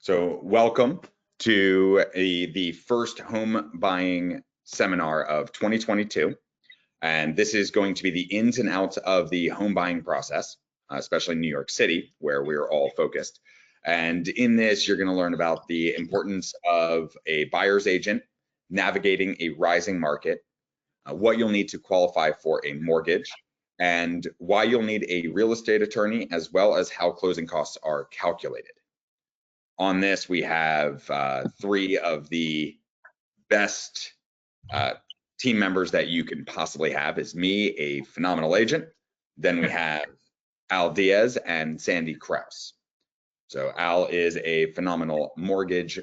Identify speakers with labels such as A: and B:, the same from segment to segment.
A: So welcome to the first home buying seminar of 2022. And this is going to be the ins and outs of the home buying process, especially in New York City, where we're all focused. And in this, you're going to learn about the importance of a buyer's agent, navigating a rising market, what you'll need to qualify for a mortgage, and why you'll need a real estate attorney, as well as how closing costs are calculated. On this, we have three of the best team members that you can possibly have. Is me, a phenomenal agent. Then we have Al Diaz and Sandy Krauss. So Al is a phenomenal mortgage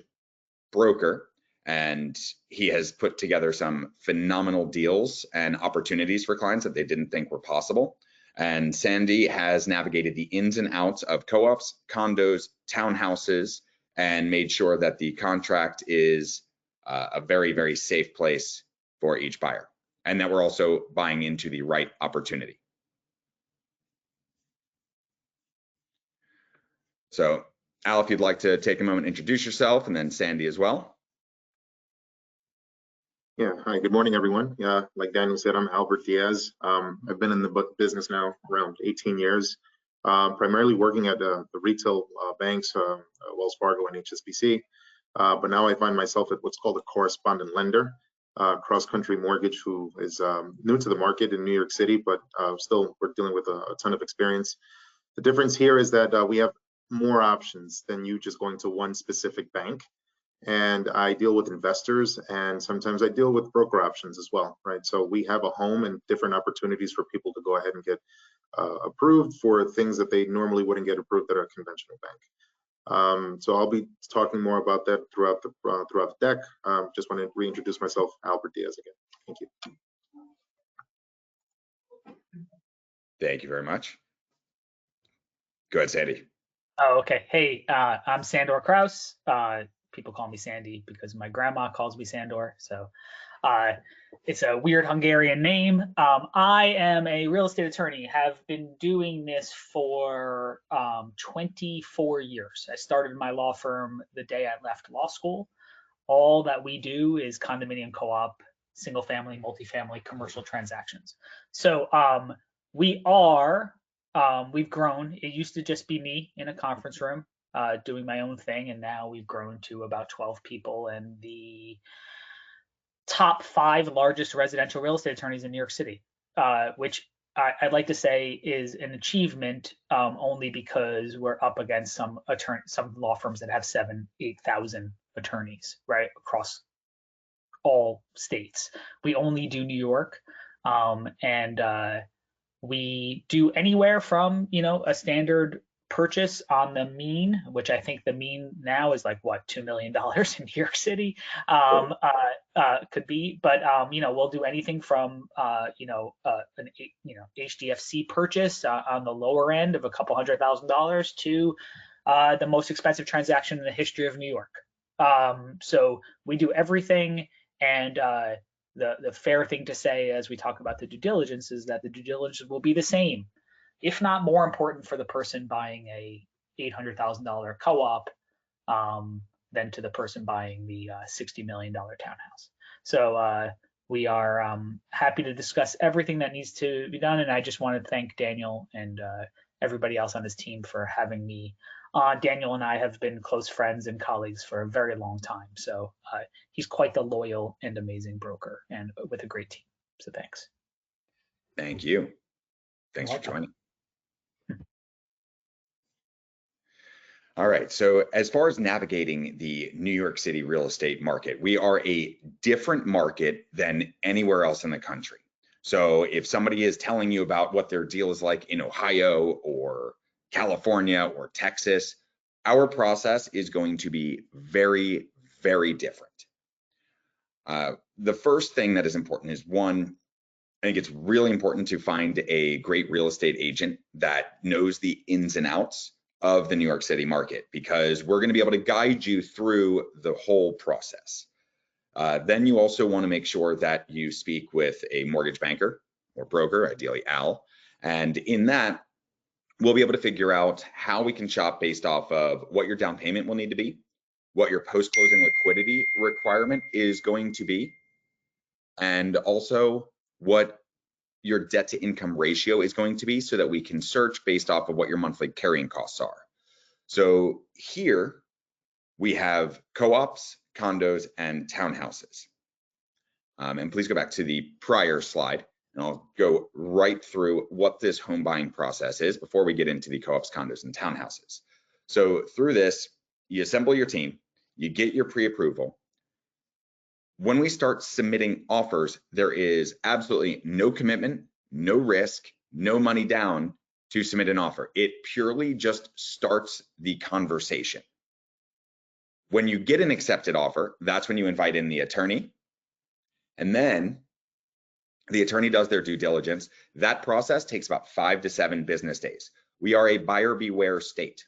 A: broker, and he has put together some phenomenal deals and opportunities for clients that they didn't think were possible. And Sandy has navigated the ins and outs of co-ops, condos, townhouses, and made sure that the contract is a very, very safe place for each buyer, and that we're also buying into the right opportunity. So Al, if you'd like to take a moment, introduce yourself, and then Sandy as well.
B: Yeah, hi, good morning, everyone. Like Daniel said, I'm Albert Diaz. I've been in the business now around 18 years, primarily working at the retail banks, Wells Fargo and HSBC. But now I find myself at what's called a correspondent lender, Cross Country Mortgage, who is new to the market in New York City, but still we're dealing with a ton of experience. The difference here is that we have more options than you just going to one specific bank. And I deal with investors, and sometimes I deal with broker options as well, right? So we have a home and different opportunities for people to go ahead and get approved for things that they normally wouldn't get approved at a conventional bank. So I'll be talking more about that throughout the deck. Just want to reintroduce myself, Albert Diaz again. Thank you.
A: Thank you very much. Go ahead, Sandy.
C: Oh, okay. Hey, I'm Sandor Krauss. People call me Sandy because my grandma calls me Sandor. So it's a weird Hungarian name. I am a real estate attorney, have been doing this for 24 years. I started my law firm the day I left law school. All that we do is condominium co-op, single family, multifamily, commercial transactions. So we've grown. It used to just be me in a conference room doing my own thing, and now we've grown to about 12 people and the top 5 largest residential real estate attorneys in New York City, which I'd like to say is an achievement only because we're up against some law firms that have 7,000-8,000 attorneys, right, across all states. We only do New York, and we do anywhere from, a standard purchase on the mean, which I think the mean now is like what, $2 million in New York City, could be, but we'll do anything from an HDFC purchase on the lower end of a couple $100,000 to the most expensive transaction in the history of New York. So we do everything, and the fair thing to say as we talk about the due diligence is that the due diligence will be the same, if not more important, for the person buying a $800,000 co-op than to the person buying the $60 million townhouse. So we are happy to discuss everything that needs to be done. And I just want to thank Daniel and everybody else on his team for having me on. Daniel and I have been close friends and colleagues for a very long time. So he's quite the loyal and amazing broker, and with a great team. So thanks.
A: Thank you. Thanks for joining. All right, so as far as navigating the New York City real estate market, we are a different market than anywhere else in the country. So if somebody is telling you about what their deal is like in Ohio or California or Texas, our process is going to be very, very different. The first thing that is important is, one, I think it's really important to find a great real estate agent that knows the ins and outs of the New York City market, because we're going to be able to guide you through the whole process. Then you also want to make sure that you speak with a mortgage banker or broker, ideally Al, and in that, we'll be able to figure out how we can shop based off of what your down payment will need to be, what your post-closing liquidity requirement is going to be, and also what your debt to income ratio is going to be, so that we can search based off of what your monthly carrying costs are. So here we have co-ops, condos, and townhouses. And please go back to the prior slide, and I'll go right through what this home buying process is before we get into the co-ops, condos, and townhouses. So through this, you assemble your team, you get your pre-approval. When we start submitting offers, there is absolutely no commitment, no risk, no money down to submit an offer. It purely just starts the conversation. When you get an accepted offer, that's when you invite in the attorney, and then the attorney does their due diligence. That process takes about 5 to 7 business days. We are a buyer beware state.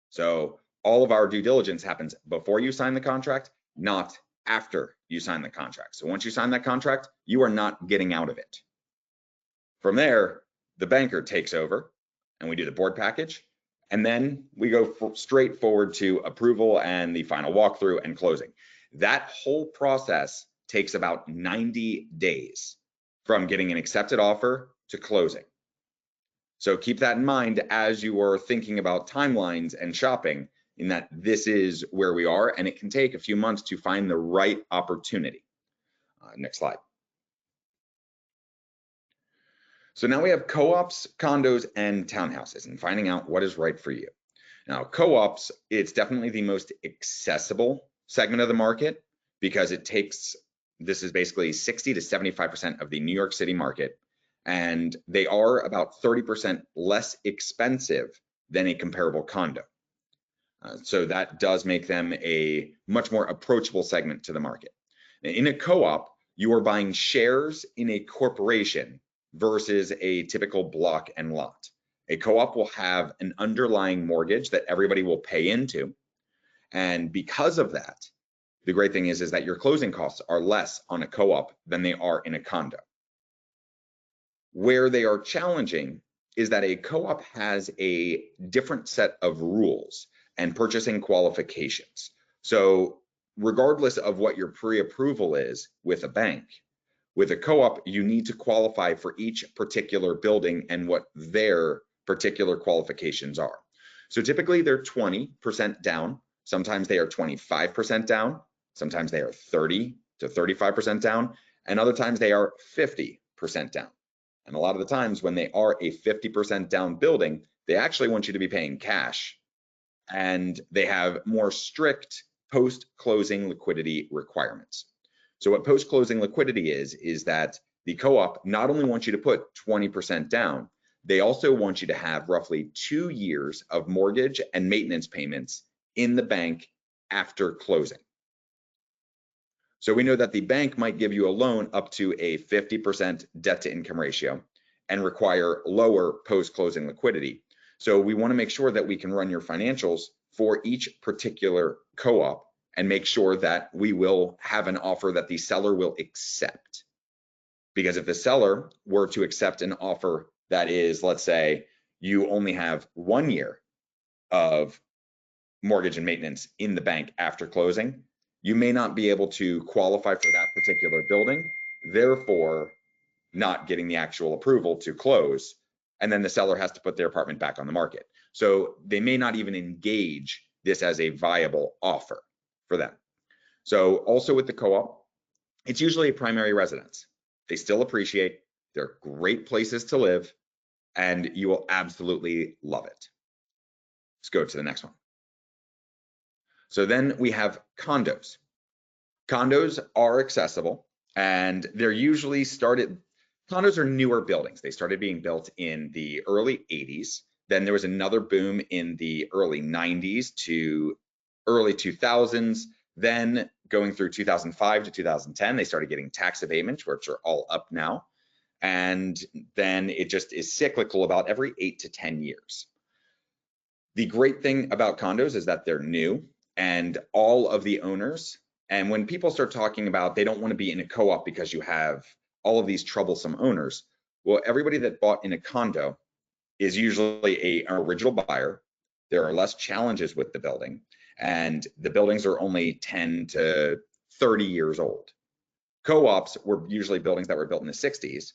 A: So all of our due diligence happens before you sign the contract, not after you sign the contract. So once you sign that contract, you are not getting out of it. From there, the banker takes over and we do the board package. And then we go straight forward to approval and the final walkthrough and closing. That whole process takes about 90 days from getting an accepted offer to closing. So keep that in mind as you are thinking about timelines and shopping, in that this is where we are, and it can take a few months to find the right opportunity. Next slide. So now we have co-ops, condos, and townhouses, and finding out what is right for you. Now, co-ops, it's definitely the most accessible segment of the market, because this is basically 60 to 75% of the New York City market, and they are about 30% less expensive than a comparable condo. So that does make them a much more approachable segment to the market. In a co-op, you are buying shares in a corporation versus a typical block and lot. A co-op will have an underlying mortgage that everybody will pay into. And because of that, the great thing is that your closing costs are less on a co-op than they are in a condo. Where they are challenging is that a co-op has a different set of rules and purchasing qualifications. So regardless of what your pre-approval is with a bank, with a co-op, you need to qualify for each particular building and what their particular qualifications are. So typically they're 20% down. Sometimes they are 25% down. Sometimes they are 30 to 35% down. And other times they are 50% down. And a lot of the times when they are a 50% down building, they actually want you to be paying cash. And they have more strict post-closing liquidity requirements. So what post-closing liquidity is that the co-op not only wants you to put 20% down, they also want you to have roughly 2 years of mortgage and maintenance payments in the bank after closing. So we know that the bank might give you a loan up to a 50% debt to income ratio and require lower post-closing liquidity. So we want to make sure that we can run your financials for each particular co-op and make sure that we will have an offer that the seller will accept. Because if the seller were to accept an offer that is, let's say, you only have 1 year of mortgage and maintenance in the bank after closing, you may not be able to qualify for that particular building, therefore not getting the actual approval to close, and then the seller has to put their apartment back on the market. So they may not even engage this as a viable offer for them. So also with the co-op, it's usually a primary residence. They still appreciate, they're great places to live, and you will absolutely love it. Let's go to the next one. So then we have condos. Condos are accessible, and they're usually condos are newer buildings. They started being built in the early 80s. Then there was another boom in the early 90s to early 2000s. Then going through 2005 to 2010, they started getting tax abatements, which are all up now. And then it just is cyclical about every 8 to 10 years. The great thing about condos is that they're new, and all of the owners, and when people start talking about they don't want to be in a co-op because you have all of these troublesome owners, well, everybody that bought in a condo is usually an original buyer. There are less challenges with the building, and the buildings are only 10 to 30 years old. Co-ops were usually buildings that were built in the 60s,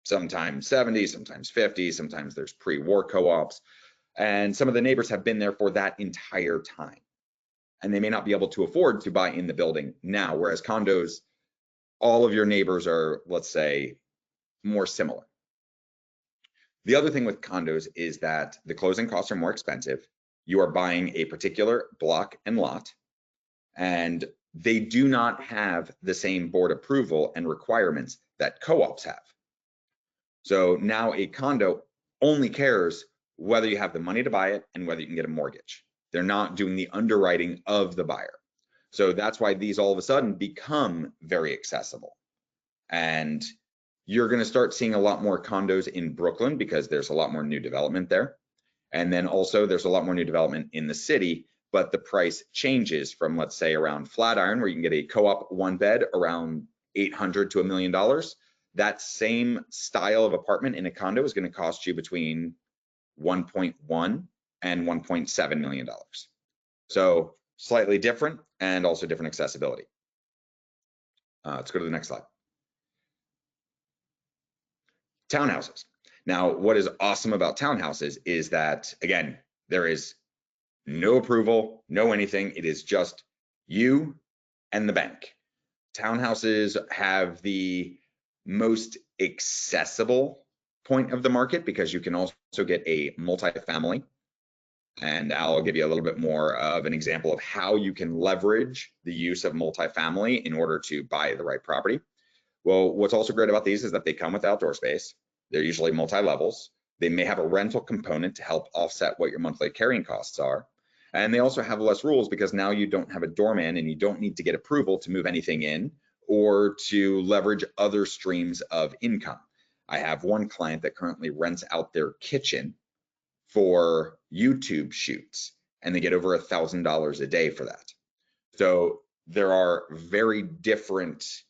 A: sometimes 70s, sometimes 50s, sometimes there's pre-war co-ops, and some of the neighbors have been there for that entire time. And they may not be able to afford to buy in the building now, whereas condos, all of your neighbors are, let's say, more similar. The other thing with condos is that the closing costs are more expensive. You are buying a particular block and lot, and they do not have the same board approval and requirements that co-ops have. So now a condo only cares whether you have the money to buy it and whether you can get a mortgage. They're not doing the underwriting of the buyer. So that's why these all of a sudden become very accessible. And you're going to start seeing a lot more condos in Brooklyn because there's a lot more new development there. And then also there's a lot more new development in the city, but the price changes from, let's say, around Flatiron, where you can get a co-op one bed around $800 to $1 million. That same style of apartment in a condo is going to cost you between 1.1 and $1.7 million. So slightly different and also different accessibility. Let's go to the next slide. Townhouses. Now, what is awesome about townhouses is that, again, there is no approval, no anything. It is just you and the bank. Townhouses have the most accessible point of the market because you can also get a multifamily. And I'll give you a little bit more of an example of how you can leverage the use of multifamily in order to buy the right property. Well, what's also great about these is that they come with outdoor space. They're usually multi-levels. They may have a rental component to help offset what your monthly carrying costs are. And they also have less rules because now you don't have a doorman and you don't need to get approval to move anything in or to leverage other streams of income. I have one client that currently rents out their kitchen for YouTube shoots, and they get over $1,000 a day for that. So there are very different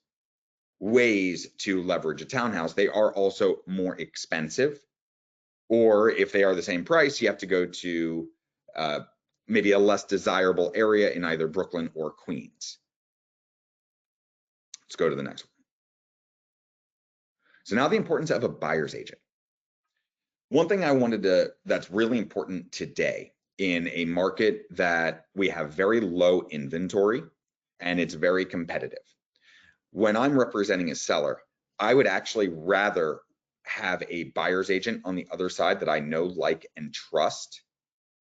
A: ways to leverage a townhouse. They are also more expensive, or if they are the same price, you have to go to maybe a less desirable area in either Brooklyn or Queens. Let's go to the next one. So now the importance of a buyer's agent. One thing I wanted to, that's really important today in a market that we have very low inventory and it's very competitive. When I'm representing a seller, I would actually rather have a buyer's agent on the other side that I know, like, and trust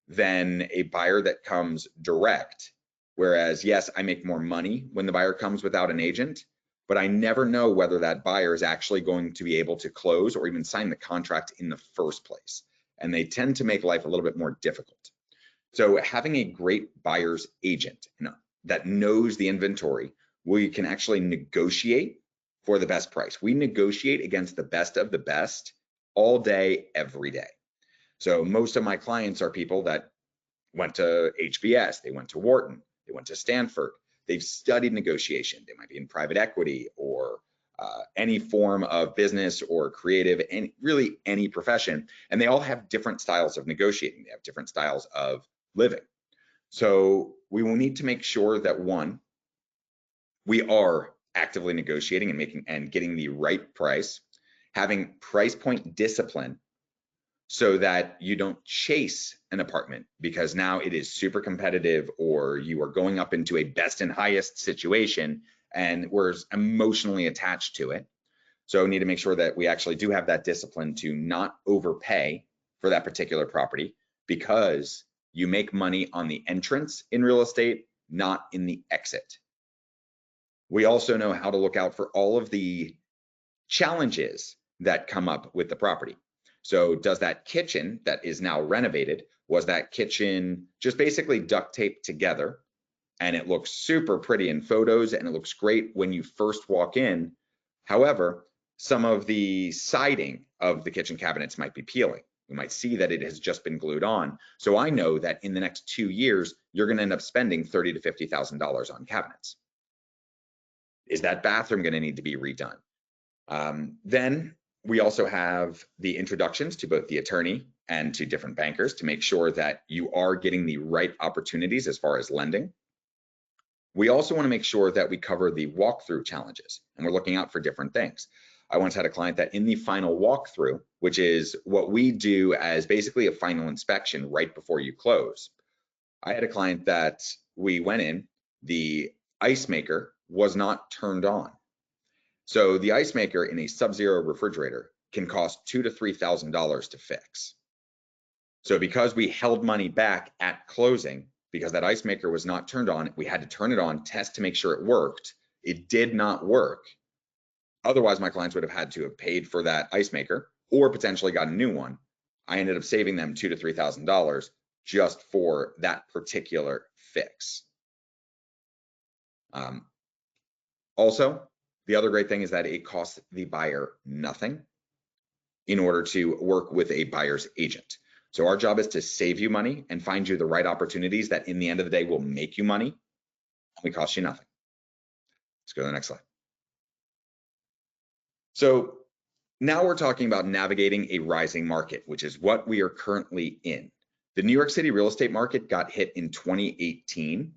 A: than a buyer that comes direct. Whereas, yes, I make more money when the buyer comes without an agent, but I never know whether that buyer is actually going to be able to close or even sign the contract in the first place. And they tend to make life a little bit more difficult. So having a great buyer's agent that knows the inventory, we can actually negotiate for the best price. We negotiate against the best of the best all day, every day. So most of my clients are people that went to HBS, they went to Wharton, they went to Stanford, they've studied negotiation. They might be in private equity or any form of business or creative, and really any profession. And they all have different styles of negotiating. They have different styles of living. So we will need to make sure that, one, we are actively negotiating and making and getting the right price, having price point discipline so that you don't chase an apartment because now it is super competitive or you are going up into a best and highest situation and we're emotionally attached to it. So we need to make sure that we actually do have that discipline to not overpay for that particular property because you make money on the entrance in real estate, not in the exit. We also know how to look out for all of the challenges that come up with the property. So does that kitchen that is now renovated, was that kitchen just basically duct taped together and it looks super pretty in photos and it looks great when you first walk in? However, some of the siding of the kitchen cabinets might be peeling. You might see that it has just been glued on. So I know that in the next 2 years, you're going to end up spending $30,000 to $50,000 on cabinets. Is that bathroom going to need to be redone? Then We also have the introductions to both the attorney and to different bankers to make sure that you are getting the right opportunities as far as lending. We also want to make sure that we cover the walkthrough challenges, and we're looking out for different things. I once had a client that in the final walkthrough, which is what we do as basically a final inspection right before you close, I had a client that we went in, the ice maker was not turned on. So the ice maker in a sub-zero refrigerator can cost $2,000 to $3,000 to fix. So because we held money back at closing, because that ice maker was not turned on, we had to turn it on, test to make sure it worked. It did not work. Otherwise, my clients would have had to have paid for that ice maker or potentially got a new one. I ended up saving them $2,000 to $3,000 just for that particular fix. Also, the other great thing is that it costs the buyer nothing in order to work with a buyer's agent. So our job is to save you money and find you the right opportunities that in the end of the day will make you money and we cost you nothing. Let's go to the next slide. So now we're talking about navigating a rising market, which is what we are currently in. The New York City real estate market got hit in 2018.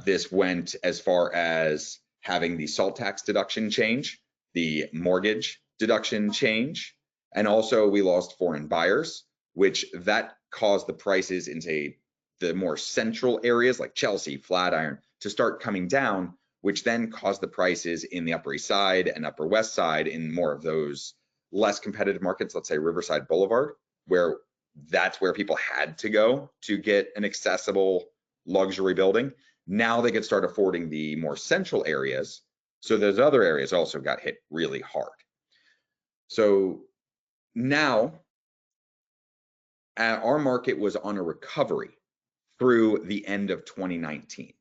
A: This went as far as having the SALT tax deduction change, the mortgage deduction change, and also we lost foreign buyers, which that caused the prices into the more central areas like Chelsea, Flatiron to start coming down, which then caused the prices in the Upper East Side and Upper West Side in more of those less competitive markets, let's say Riverside Boulevard, where that's where people had to go to get an accessible luxury building. Now they could start affording the more central areas. So those other areas also got hit really hard. So now our market was on a recovery through the end of 2019.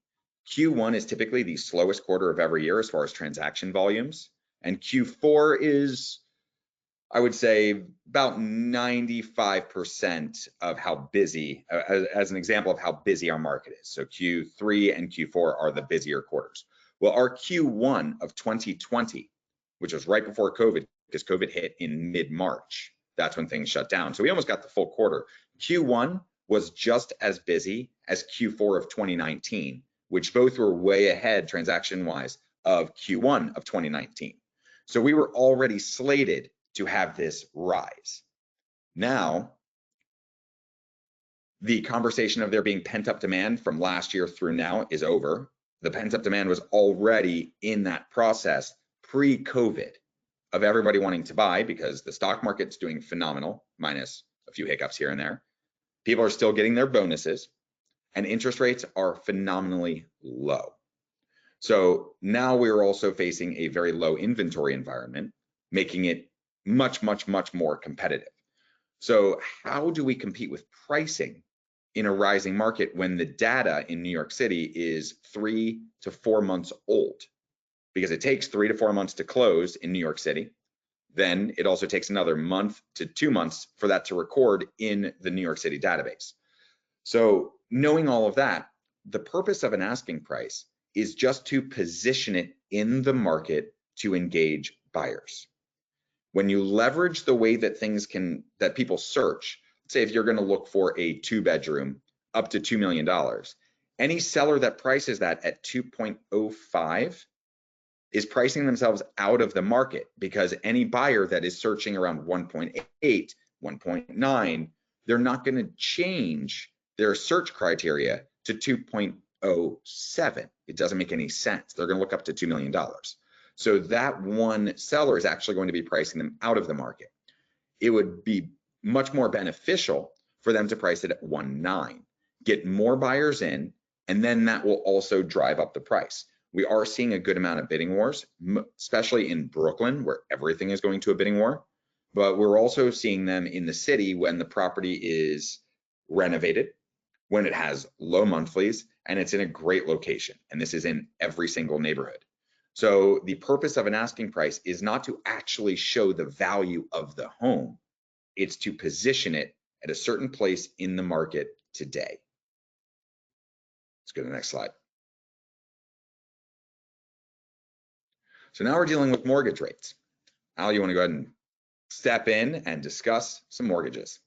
A: Q1 is typically the slowest quarter of every year as far as transaction volumes. And Q4 is, I would say, about 95% of how busy, as an example of how busy our market is. So Q3 and Q4 are the busier quarters. Well, our Q1 of 2020, which was right before COVID, because COVID hit in mid-March, that's when things shut down. So we almost got the full quarter. Q1 was just as busy as Q4 of 2019, which both were way ahead transaction-wise of Q1 of 2019. So we were already slated to have this rise. Now, the conversation of there being pent-up demand from last year through now is over. The pent-up demand was already in that process pre-COVID of everybody wanting to buy because the stock market's doing phenomenal, minus a few hiccups here and there. People are still getting their bonuses and interest rates are phenomenally low. So now we're also facing a very low inventory environment, making it much, much, much more competitive. So how do we compete with pricing in a rising market when the data in New York City is 3 to 4 months old? Because it takes 3 to 4 months to close in New York City. Then it also takes another month to 2 months for that to record in the New York City database. So knowing all of that, the purpose of an asking price is just to position it in the market to engage buyers. When you leverage the way that that people search, say if you're going to look for a 2-bedroom up to $2 million, any seller that prices that at 2.05 is pricing themselves out of the market because any buyer that is searching around 1.8, 1.9, they're not going to change their search criteria to 2.07. It doesn't make any sense. They're going to look up to $2 million. So that one seller is actually going to be pricing them out of the market. It would be much more beneficial for them to price it at 1.9, get more buyers in, and then that will also drive up the price. We are seeing a good amount of bidding wars, especially in Brooklyn, where everything is going to a bidding war. But we're also seeing them in the city when the property is renovated, when it has low monthlies, and it's in a great location. And this is in every single neighborhood. So the purpose of an asking price is not to actually show the value of the home. It's to position it at a certain place in the market today. Let's go to the next slide. So now we're dealing with mortgage rates. Al, you want to go ahead and step in and discuss some mortgages.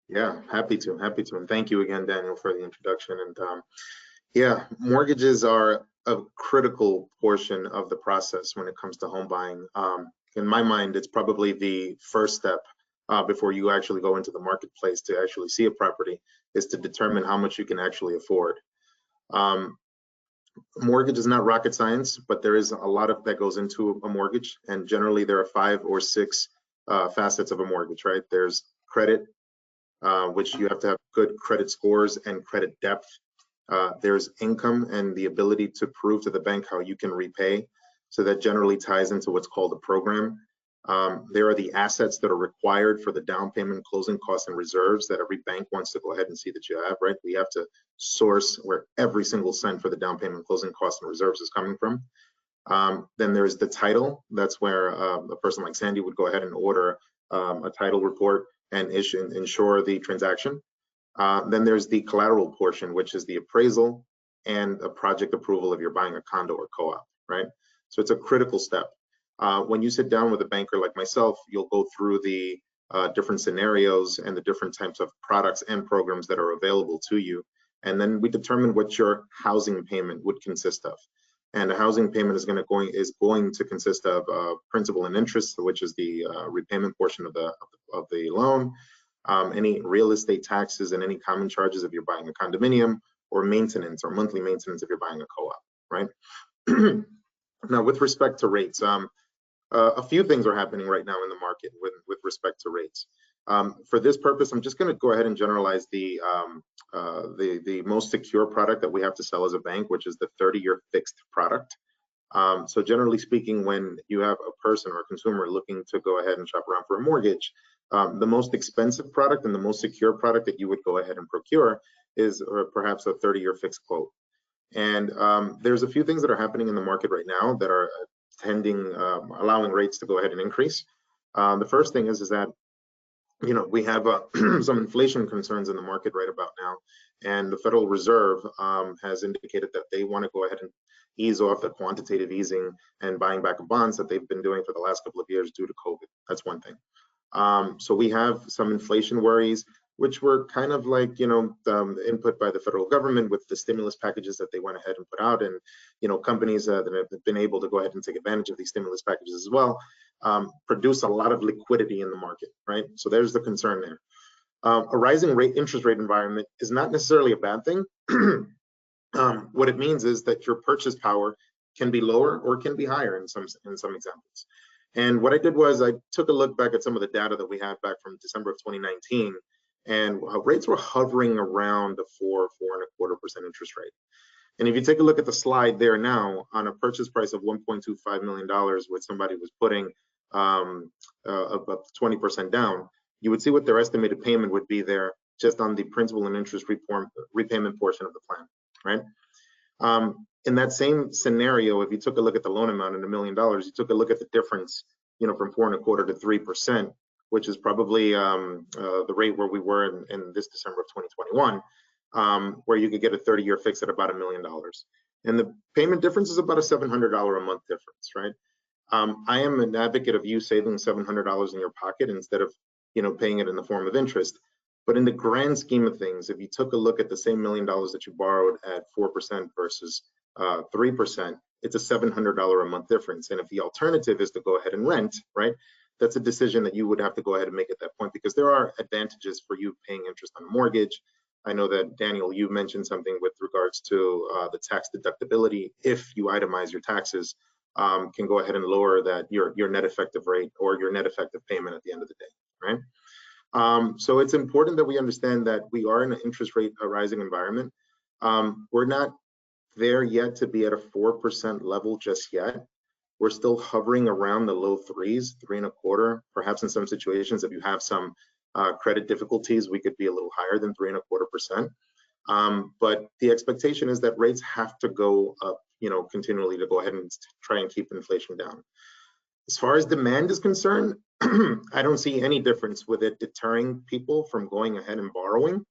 B: Yeah, happy to. And thank you again, Daniel, for the introduction. And yeah, mortgages are a critical portion of the process when it comes to home buying. In my mind, it's probably the first step before you actually go into the marketplace to actually see a property, is to determine how much you can actually afford. Mortgage is not rocket science, but there is a lot of that goes into a mortgage, and generally there are 5 or 6 facets of a mortgage, right? There's credit, which you have to have good credit scores and credit depth. There's income and the ability to prove to the bank how you can repay. So that generally ties into what's called a program. There are the assets that are required for the down payment, closing costs, and reserves that every bank wants to go ahead and see that you have, right? We have to source where every single cent for the down payment, closing costs, and reserves is coming from. Then there's the title. That's where a person like Sandy would go ahead and order a title report and insure the transaction. Then there's the collateral portion, which is the appraisal and a project approval if you're buying a condo or co-op, right? So it's a critical step. When you sit down with a banker like myself, you'll go through the different scenarios and the different types of products and programs that are available to you. And then we determine what your housing payment would consist of. And a housing payment is going to consist of principal and interest, which is the repayment portion of the loan, any real estate taxes and any common charges if you're buying a condominium, or maintenance or monthly maintenance if you're buying a co-op, right? Now, with respect to rates, a few things are happening right now in the market with respect to rates. For this purpose, I'm just going to go ahead and generalize the most secure product that we have to sell as a bank, which is the 30-year fixed product. So generally speaking, when you have a person or a consumer looking to go ahead and shop around for a mortgage, the most expensive product and the most secure product that you would go ahead and procure is perhaps a 30-year fixed quote. And there's a few things that are happening in the market right now that are allowing rates to go ahead and increase. The first thing is that, you know, we have some inflation concerns in the market right about now, and the Federal Reserve has indicated that they want to go ahead and ease off the quantitative easing and buying back of bonds that they've been doing for the last couple of years due to COVID. That's one thing. So we have some inflation worries, which were kind of like, you know, input by the federal government with the stimulus packages that they went ahead and put out, and, you know, companies that have been able to go ahead and take advantage of these stimulus packages as well, produce a lot of liquidity in the market, right? So there's the concern there. A rising interest rate environment is not necessarily a bad thing. What it means is that your purchase power can be lower or can be higher in some examples. And what I did was I took a look back at some of the data that we had back from December of 2019, and rates were hovering around the 4.25% interest rate. And if you take a look at the slide there now, on a purchase price of $1.25 million, where somebody was putting about 20% down, you would see what their estimated payment would be there just on the principal and interest repayment portion of the plan, right? In that same scenario, if you took a look at the loan amount in $1 million, you took a look at the difference, you know, from 4.25% to 3%, which is probably the rate where we were in this December of 2021, where you could get a 30-year fix at about $1 million. And the payment difference is about a $700 a month difference, right? I am an advocate of you saving $700 in your pocket instead of, you know, paying it in the form of interest. But in the grand scheme of things, if you took a look at the same $1 million that you borrowed at 4% versus 3%, it's a $700 a month difference. And if the alternative is to go ahead and rent, right, that's a decision that you would have to go ahead and make at that point, because there are advantages for you paying interest on a mortgage. I know that, Daniel, you mentioned something with regards to the tax deductibility. If you itemize your taxes, can go ahead and lower that your net effective rate or your net effective payment at the end of the day, right? So it's important that we understand that we are in an interest rate rising environment. We're not there yet to be at a 4% level just yet. We're still hovering around the low 3s, 3.25%. Perhaps in some situations, if you have some credit difficulties, we could be a little higher than 3.25%. But the expectation is that rates have to go up, you know, continually to go ahead and try and keep inflation down. As far as demand is concerned, I don't see any difference with it deterring people from going ahead and borrowing.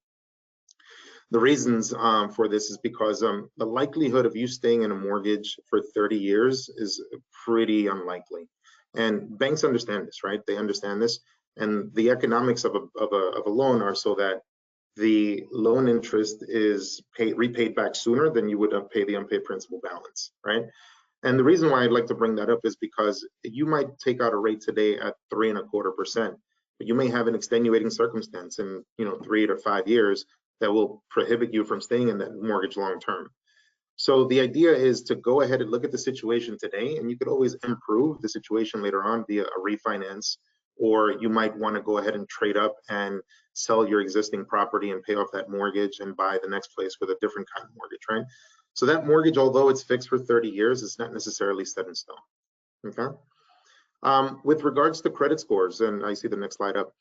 B: The reasons for this is because the likelihood of you staying in a mortgage for 30 years is pretty unlikely. And banks understand this, right? They understand this. And the economics of a loan are so that the loan interest is repaid back sooner than you would have paid the unpaid principal balance, right? And the reason why I'd like to bring that up is because you might take out a rate today at 3.25%, but you may have an extenuating circumstance in 3 to 5 years that will prohibit you from staying in that mortgage long term. So the idea is to go ahead and look at the situation today, and you could always improve the situation later on via a refinance, or you might want to go ahead and trade up and sell your existing property and pay off that mortgage and buy the next place with a different kind of mortgage, right? So that mortgage, although it's fixed for 30 years, it's not necessarily set in stone, okay? With regards to credit scores, and I see the next slide up,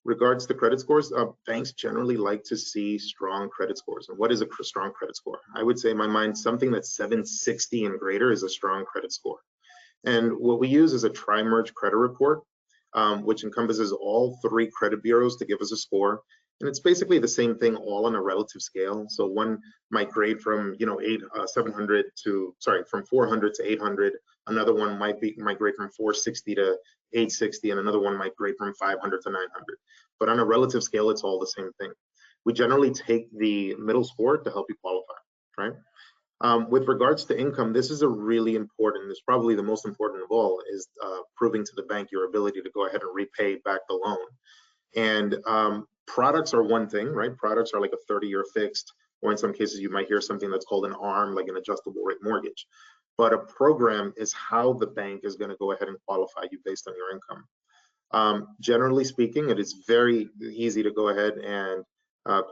B: regards to credit scores, banks generally like to see strong credit scores. And what is a strong credit score? I would say in my mind, something that's 760 and greater is a strong credit score. And what we use is a tri-merge credit report, which encompasses all 3 credit bureaus to give us a score. And it's basically the same thing, all on a relative scale. So one might grade from 700 to from 400 to 800. Another one might grade from 460 to 860, and another one might grade from 500 to 900. But on a relative scale, it's all the same thing. We generally take the middle score to help you qualify, right? With regards to income, this is a really important, it's probably the most important of all, is proving to the bank your ability to go ahead and repay back the loan. And products are one thing, right? Products are like a 30-year fixed, or in some cases you might hear something that's called an ARM, like an adjustable rate mortgage. But a program is how the bank is going to go ahead and qualify you based on your income. Generally speaking, it is very easy to go ahead and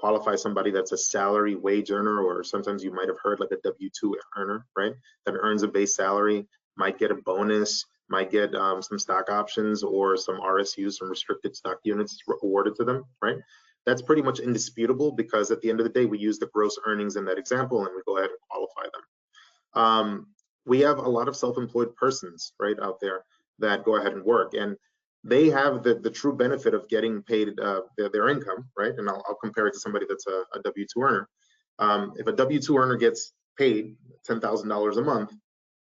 B: qualify somebody that's a salary wage earner, or sometimes you might have heard like a W-2 earner, right? That earns a base salary, might get a bonus, might get some stock options or some RSUs, some restricted stock units awarded to them, right? That's pretty much indisputable, because at the end of the day, we use the gross earnings in that example and we go ahead and qualify them. We have a lot of self-employed persons, right, out there that go ahead and work, and they have the true benefit of getting paid their income, right? And I'll compare it to somebody that's a W-2 earner. If a W-2 earner gets paid $10,000 a month,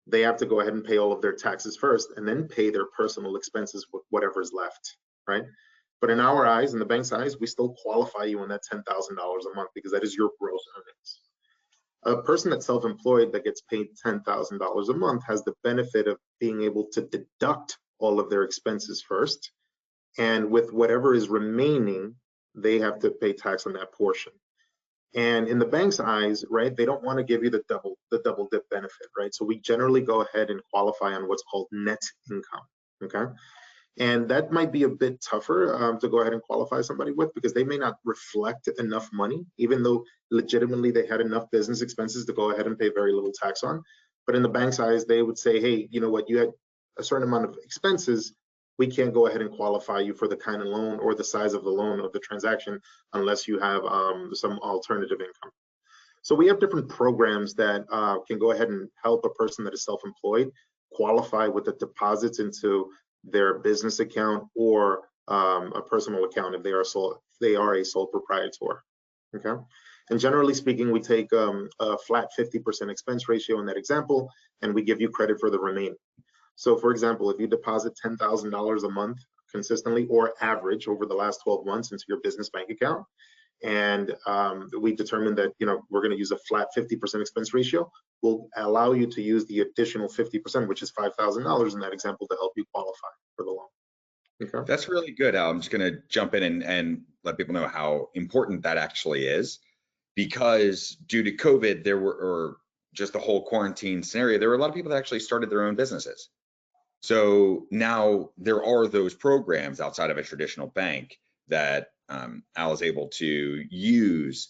B: they have to go ahead and pay all of their taxes first and then pay their personal expenses with whatever is left, right? But in our eyes, in the bank's eyes, we still qualify you on that $10,000 a month because that is your gross earnings. A person that's self-employed that gets paid $10,000 a month has the benefit of being able to deduct all of their expenses first, and with whatever is remaining, they have to pay tax on that portion. And in the bank's eyes, right, they don't want to give you the double dip benefit, right? So we generally go ahead and qualify on what's called net income, okay? And that might be a bit tougher to go ahead and qualify somebody with, because they may not reflect enough money, even though legitimately they had enough business expenses to go ahead and pay very little tax on. But in the bank's eyes, they would say, hey, you know what, you had a certain amount of expenses, we can't go ahead and qualify you for the kind of loan or the size of the loan of the transaction unless you have some alternative income. So we have different programs that can go ahead and help a person that is self-employed qualify with the deposits into their business account or a personal account if they are a sole proprietor, okay? And generally speaking, we take a flat 50% expense ratio in that example, and we give you credit for the remaining. So for example, if you deposit $10,000 a month consistently or average over the last 12 months into your business bank account, and we determine that we're going to use a flat 50% expense ratio, we'll allow you to use the additional 50%, which is $5,000 in that example, to help you qualify for the loan. Okay.
A: That's really good, Al. I'm just going to jump in and let people know how important that actually is, because due to COVID, or just the whole quarantine scenario, there were a lot of people that actually started their own businesses. So now there are those programs outside of a traditional bank that Al is able to use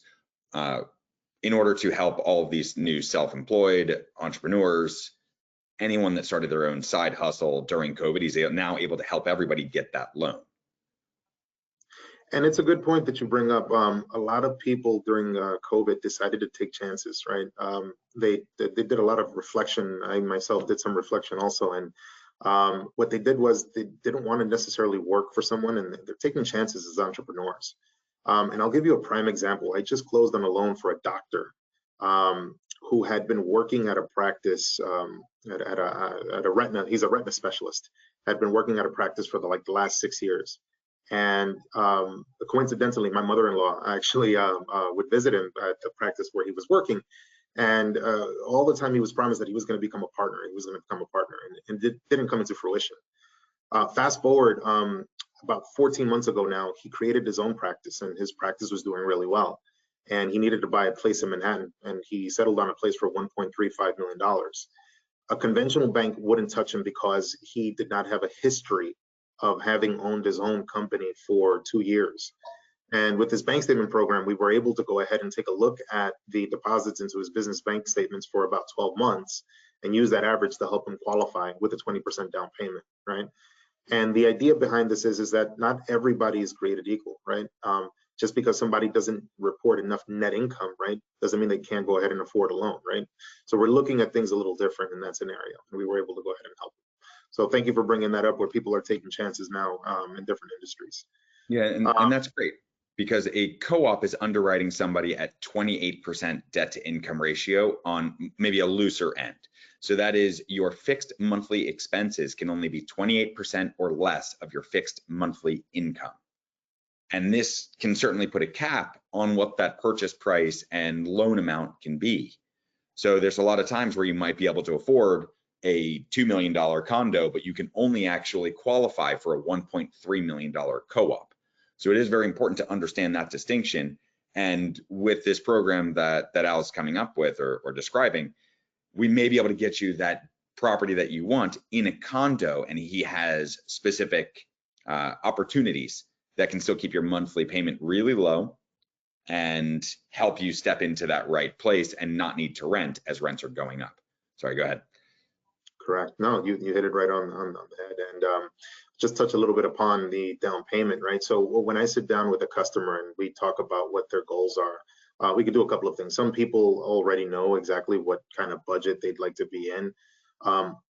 A: in order to help all of these new self-employed entrepreneurs, anyone that started their own side hustle during COVID. He's now able to help everybody get that loan.
B: And it's a good point that you bring up. A lot of people during COVID decided to take chances, right? They did a lot of reflection. I myself did some reflection also, and what they did was they didn't want to necessarily work for someone, and they're taking chances as entrepreneurs. And I'll give you a prime example. I just closed on a loan for a doctor who had been working at a practice at a retina. He's a retina specialist, had been working at a practice for the last 6 years. And coincidentally, my mother-in-law actually would visit him at the practice where he was working. And all the time he was promised that he was going to become a partner. He was going to become a partner, and it didn't come into fruition. Fast forward, about 14 months ago now, he created his own practice, and his practice was doing really well. And he needed to buy a place in Manhattan, and he settled on a place for $1.35 million. A conventional bank wouldn't touch him because he did not have a history of having owned his own company for 2 years. And with this bank statement program, we were able to go ahead and take a look at the deposits into his business bank statements for about 12 months and use that average to help him qualify with a 20% down payment, right? And the idea behind this is that not everybody is created equal, right? Just because somebody doesn't report enough net income, right, doesn't mean they can't go ahead and afford a loan, right? So we're looking at things a little different in that scenario, and we were able to go ahead and help them. So thank you for bringing that up, where people are taking chances now in different industries.
A: Yeah, and that's great, because a co-op is underwriting somebody at 28% debt to income ratio on maybe a looser end. So that is, your fixed monthly expenses can only be 28% or less of your fixed monthly income. And this can certainly put a cap on what that purchase price and loan amount can be. So there's a lot of times where you might be able to afford a $2 million condo, but you can only actually qualify for a $1.3 million co-op. So it is very important to understand that distinction. And with this program that Al's coming up with or describing, we may be able to get you that property that you want in a condo, and he has specific opportunities that can still keep your monthly payment really low and help you step into that right place and not need to rent as rents are going up. Sorry, go ahead.
B: Correct. No, you hit it right on the head. And just touch a little bit upon the down payment, right? So when I sit down with a customer and we talk about what their goals are, we can do a couple of things. Some people already know exactly what kind of budget they'd like to be in.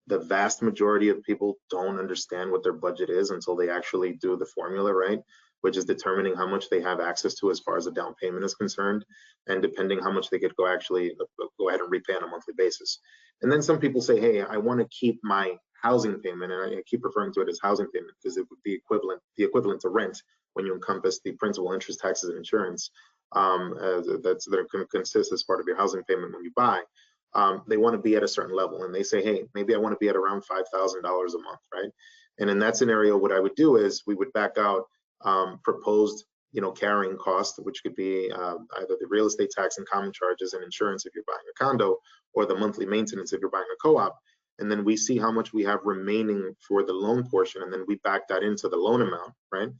B: The vast majority of people don't understand what their budget is until they actually do the formula, right? Which is determining how much they have access to as far as the down payment is concerned, and depending how much they could go ahead and repay on a monthly basis. And then some people say, hey, I want to keep my housing payment, and I keep referring to it as housing payment because it would be the equivalent to rent when you encompass the principal, interest, taxes, and insurance that can consist as part of your housing payment when you buy. They want to be at a certain level, and they say, hey, maybe I want to be at around $5,000 a month, right? And in that scenario, what I would do is we would back out proposed, carrying cost, which could be either the real estate tax and common charges and insurance if you're buying a condo, or the monthly maintenance if you're buying a co-op. And then we see how much we have remaining for the loan portion, and then we back that into the loan amount, right?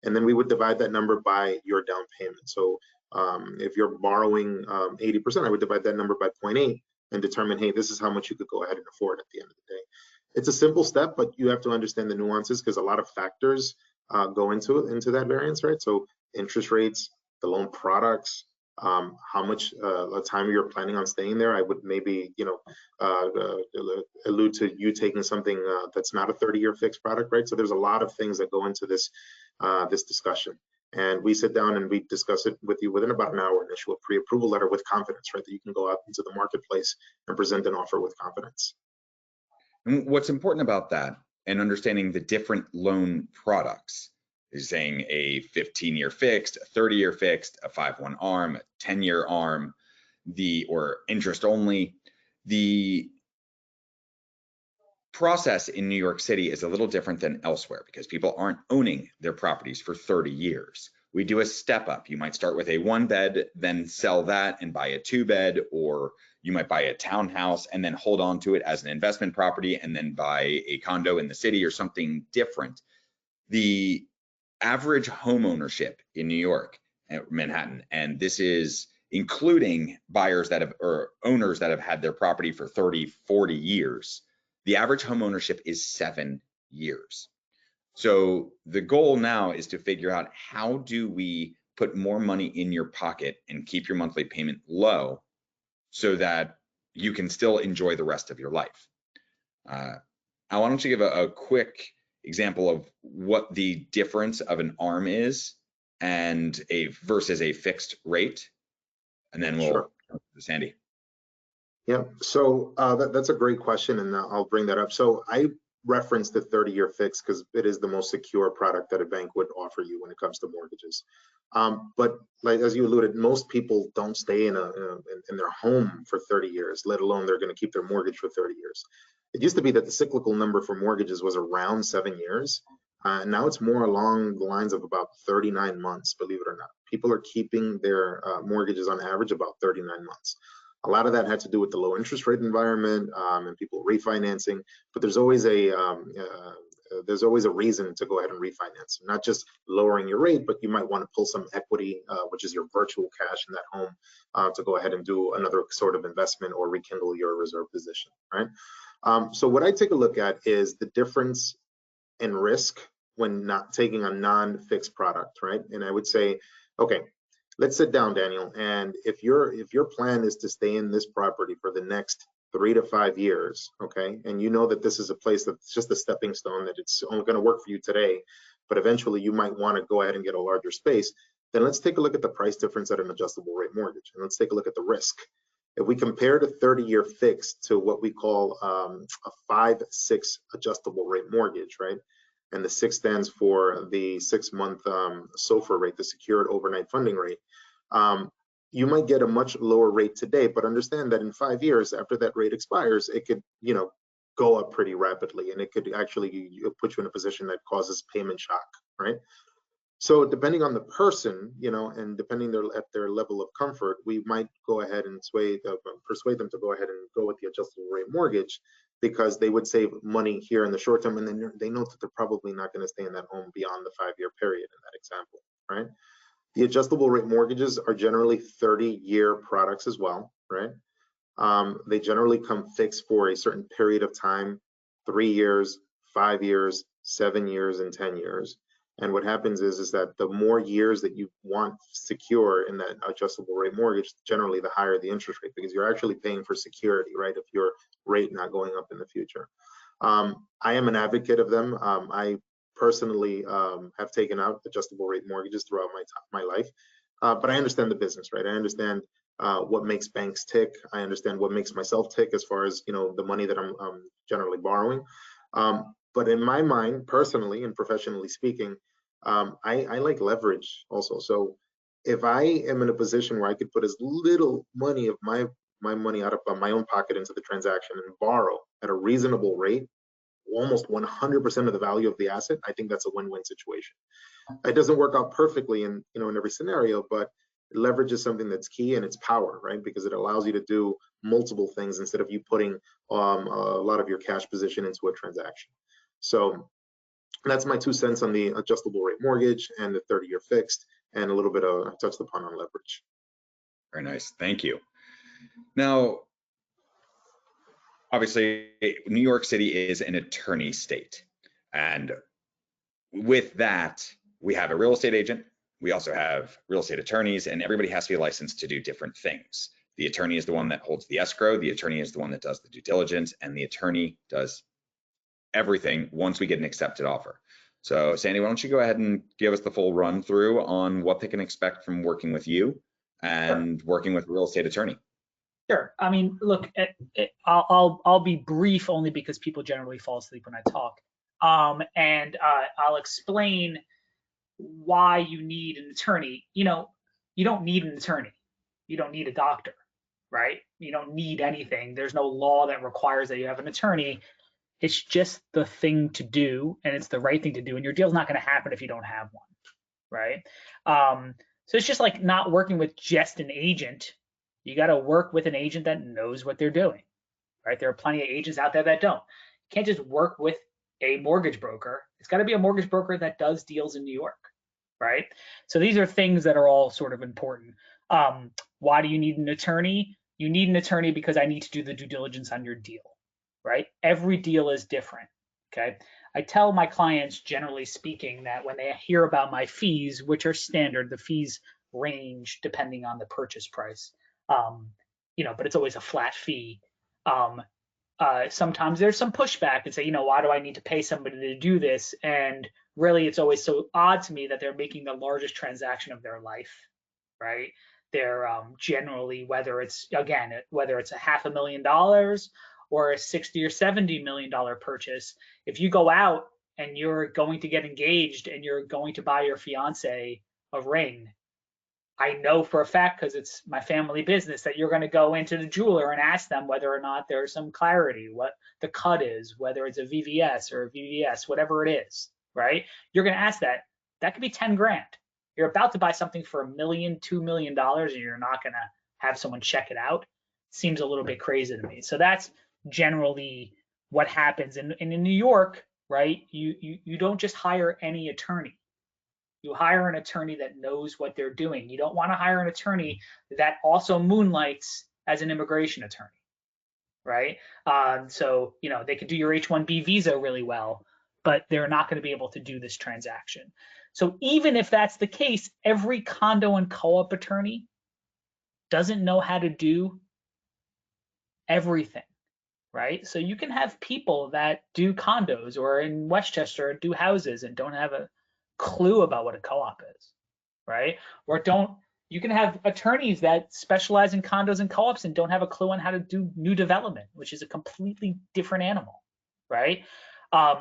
B: And then we would divide that number by your down payment. So if you're borrowing 80%, I would divide that number by 0.8 and determine, hey, this is how much you could go ahead and afford at the end of the day. It's a simple step, but you have to understand the nuances because a lot of factors go into that variance, right? So interest rates, the loan products, how much time you're planning on staying there. I would maybe, allude to you taking something that's not a 30-year fixed product, right? So there's a lot of things that go into this this discussion. And we sit down and we discuss it with you within about an hour and issue a pre-approval letter with confidence, right? That you can go out into the marketplace and present an offer with confidence.
A: And what's important about that and understanding the different loan products is saying a 15-year fixed, a 30-year fixed, a 5/1 ARM, a 10-year ARM, or interest only. The process in New York City is a little different than elsewhere because people aren't owning their properties for 30 years. We do a step up. You might start with a 1-bed, then sell that and buy a 2-bed, or you might buy a townhouse and then hold on to it as an investment property and then buy a condo in the city or something different. The average home ownership in New York, Manhattan, and this is including buyers that have or owners that have had their property for 30, 40 years. The average home ownership is 7 years. So the goal now is to figure out how do we put more money in your pocket and keep your monthly payment low so that you can still enjoy the rest of your life. I want to give a quick example of what the difference of an ARM is and versus a fixed rate, and then we'll go to Sandy.
B: Yeah, so that's a great question, and I'll bring that up. So I reference the 30-year fix because it is the most secure product that a bank would offer you when it comes to mortgages. But like as you alluded, most people don't stay in their home for 30 years, let alone they're going to keep their mortgage for 30 years. It used to be that the cyclical number for mortgages was around 7 years. Now it's more along the lines of about 39 months, believe it or not. People are keeping their mortgages on average about 39 months. A lot of that had to do with the low interest rate environment and people refinancing, but there's always a reason to go ahead and refinance, not just lowering your rate, but you might want to pull some equity, which is your virtual cash in that home, to go ahead and do another sort of investment or rekindle your reserve position, right? So what I take a look at is the difference in risk when not taking a non-fixed product, right? And I would say, okay, let's sit down, Daniel, and if your plan is to stay in this property for the next 3 to 5 years, okay, and you know that this is a place that's just a stepping stone, that it's only going to work for you today, but eventually you might want to go ahead and get a larger space, then let's take a look at the price difference at an adjustable rate mortgage, and let's take a look at the risk. If we compare the 30-year fix to what we call a 5/6 adjustable rate mortgage, right? And the 6 stands for the 6-month SOFR rate, the secured overnight funding rate. You might get a much lower rate today, but understand that in 5 years after that rate expires, it could, go up pretty rapidly, and it could actually put you in a position that causes payment shock, right? So depending on the person, and depending at their level of comfort, we might go ahead and persuade them to go ahead and go with the adjustable rate mortgage, because they would save money here in the short term, and then they know that they're probably not going to stay in that home beyond the 5-year period in that example, right? The adjustable rate mortgages are generally 30-year products as well, right? They generally come fixed for a certain period of time, 3 years, 5 years, 7 years, and 10 years. And what happens is that the more years that you want secure in that adjustable rate mortgage, generally the higher the interest rate, because you're actually paying for security, right? If your rate not going up in the future. I am an advocate of them. I personally have taken out adjustable rate mortgages throughout my life, but I understand the business, right? I understand what makes banks tick. I understand what makes myself tick as far as the money that I'm generally borrowing. But in my mind, personally and professionally speaking, I like leverage also. So if I am in a position where I could put as little money of my money out of my own pocket into the transaction and borrow at a reasonable rate, almost 100% of the value of the asset, I think that's a win-win situation. It doesn't work out perfectly in every scenario, but leverage is something that's key, and it's power, right? Because it allows you to do multiple things instead of you putting a lot of your cash position into a transaction. So that's my 2 cents on the adjustable rate mortgage and the 30-year fixed, and a little bit of I touched upon on leverage.
A: Very nice, thank you. Now, obviously, New York City is an attorney state, and with that, we have a real estate agent. We also have real estate attorneys, and everybody has to be licensed to do different things. The attorney is the one that holds the escrow. The attorney is the one that does the due diligence, and the attorney does everything once we get an accepted offer. So Sandy, why don't you go ahead and give us the full run through on what they can expect from working with you and working with a real estate attorney?
C: Sure. I mean, look, I'll be brief only because people generally fall asleep when I talk. And I'll explain why you need an attorney. You don't need an attorney. You don't need a doctor, right? You don't need anything. There's no law that requires that you have an attorney. It's just the thing to do, and it's the right thing to do. And your deal's not going to happen if you don't have one, right? So it's just like not working with just an agent. You got to work with an agent that knows what they're doing, right? There are plenty of agents out there that don't. You can't just work with a mortgage broker. It's got to be a mortgage broker that does deals in New York, right? So these are things that are all sort of important. Why do you need an attorney? You need an attorney because I need to do the due diligence on your deal, right? Every deal is different, okay? I tell my clients, generally speaking, that when they hear about my fees, which are standard, the fees range depending on the purchase price, but it's always a flat fee. Sometimes there's some pushback and say, why do I need to pay somebody to do this? And really, it's always so odd to me that they're making the largest transaction of their life, right? They're generally, whether it's $500,000 or a 60 or 70 million dollar purchase. If you go out and you're going to get engaged and you're going to buy your fiance a ring, I know for a fact, because it's my family business, that you're going to go into the jeweler and ask them whether or not there's some clarity, what the cut is, whether it's a VVS or a VVS, whatever it is, right? You're going to ask that. That could be 10 grand. You're about to buy something for $1 million, $2 million, and you're not going to have someone check it out. Seems a little bit crazy to me. So that's generally what happens. And in New York, right, you don't just hire any attorney. You hire an attorney that knows what they're doing. You don't want to hire an attorney that also moonlights as an immigration attorney, right? So, you know, they could do your H-1B visa really well, but they're not going to be able to do this transaction. So even if that's the case, every condo and co-op attorney doesn't know how to do everything, right? So you can have people that do condos or in Westchester do houses and don't have a clue about what a co-op is, right? Or you can have attorneys that specialize in condos and co-ops and don't have a clue on how to do new development, which is a completely different animal, right?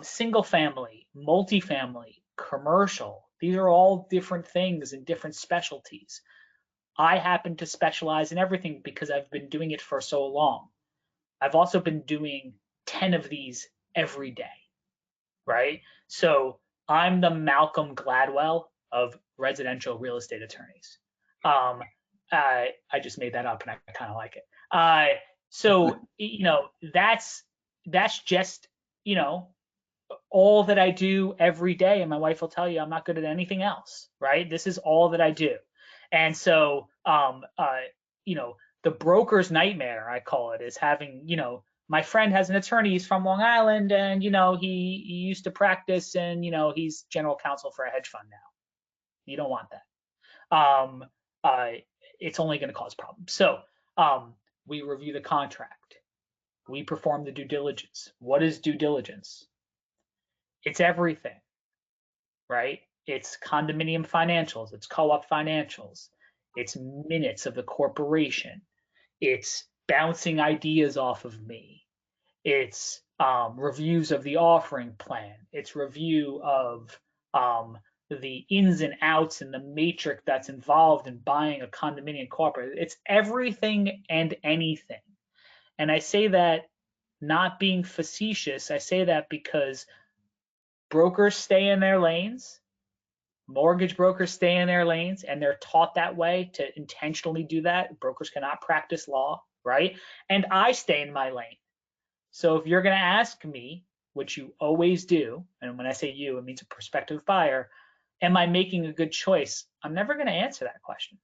C: Single family, multifamily, commercial, these are all different things and different specialties. I happen to specialize in everything because I've been doing it for so long. I've also been doing 10 of these every day, right? So I'm the Malcolm Gladwell of residential real estate attorneys. I just made that up and I kind of like it. So, you know, that's just, you know, all that I do every day. And my wife will tell you I'm not good at anything else, right? This is all that I do. And so, you know, the broker's nightmare, I call it, is having, you know, my friend has an attorney, he's from Long Island, and, you know, he used to practice and, you know, he's general counsel for a hedge fund now. You don't want that. It's only going to cause problems. So we review the contract. We perform the due diligence. What is due diligence? It's everything, right? It's condominium financials, it's co-op financials, it's minutes of the corporation, it's bouncing ideas off of me, it's reviews of the offering plan, it's review of the ins and outs and the matrix that's involved in buying a condominium corporate. It's everything and anything. And I say that not being facetious, I say that because brokers stay in their lanes, mortgage brokers stay in their lanes, and they're taught that way to intentionally do that. Brokers cannot practice law, right? And I stay in my lane. So if you're going to ask me, which you always do, and when I say you, it means a prospective buyer, am I making a good choice? I'm never going to answer that question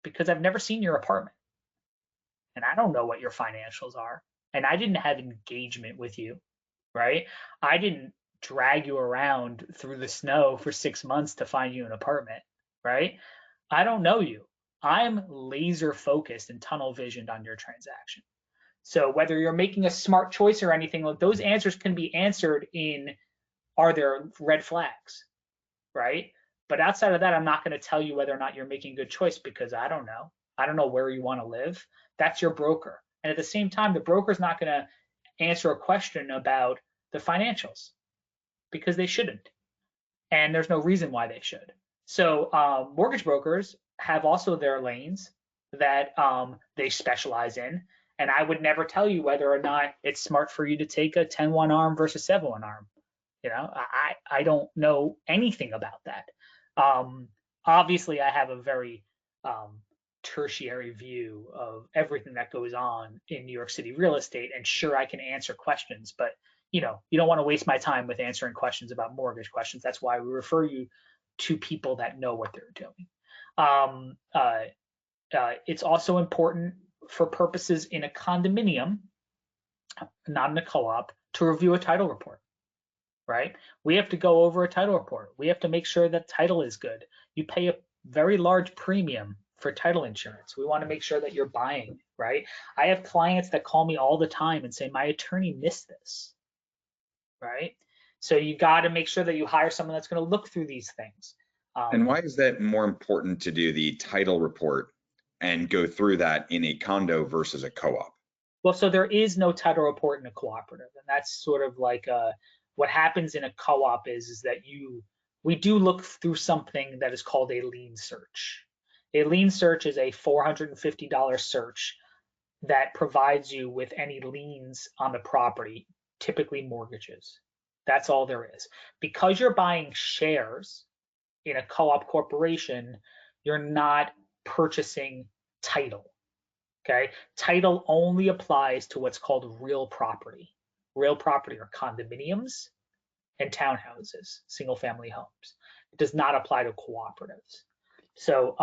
C: because I've never seen your apartment. And I don't know what your financials are. And I didn't have engagement with you, right? I didn't drag you around through the snow for 6 months to find you an apartment, right? I don't know you. I'm laser focused and tunnel visioned on your transaction. So whether you're making a smart choice or anything, those answers can be answered in, are there red flags, right? But outside of that, I'm not going to tell you whether or not you're making a good choice because I don't know. I don't know where you want to live. That's your broker. And at the same time, the broker's not going to answer a question about the financials because they shouldn't. And there's no reason why they should. So mortgage brokers have also their lanes that they specialize in. And I would never tell you whether or not it's smart for you to take a 10-1 arm versus 7-1 arm. You know, I don't know anything about that. Obviously, I have a very tertiary view of everything that goes on in New York City real estate, and sure, I can answer questions, but you know, you don't want to waste my time with answering questions about mortgage questions. That's why we refer you to people that know what they're doing. It's also important for purposes in a condominium, not in a co-op, to review a title report, right? We have to go over a title report. We have to make sure that title is good. You pay a very large premium for title insurance. We want to make sure that you're buying, right? I have clients that call me all the time and say, my attorney missed this, right? So you got to make sure that you hire someone that's going to look through these things.
A: And why is that more important to do the title report and go through that in a condo versus a co-op?
C: Well, so there is no title report in a cooperative, and that's sort of like what happens in a co-op is that we do look through something that is called a lien search. A lien search is a $450 search that provides you with any liens on the property, typically mortgages. That's all there is. Because you're buying shares in a co-op corporation, you're not purchasing title. Okay, title only applies to what's called real property. Real property are condominiums and townhouses, single family homes. It does not apply to cooperatives. So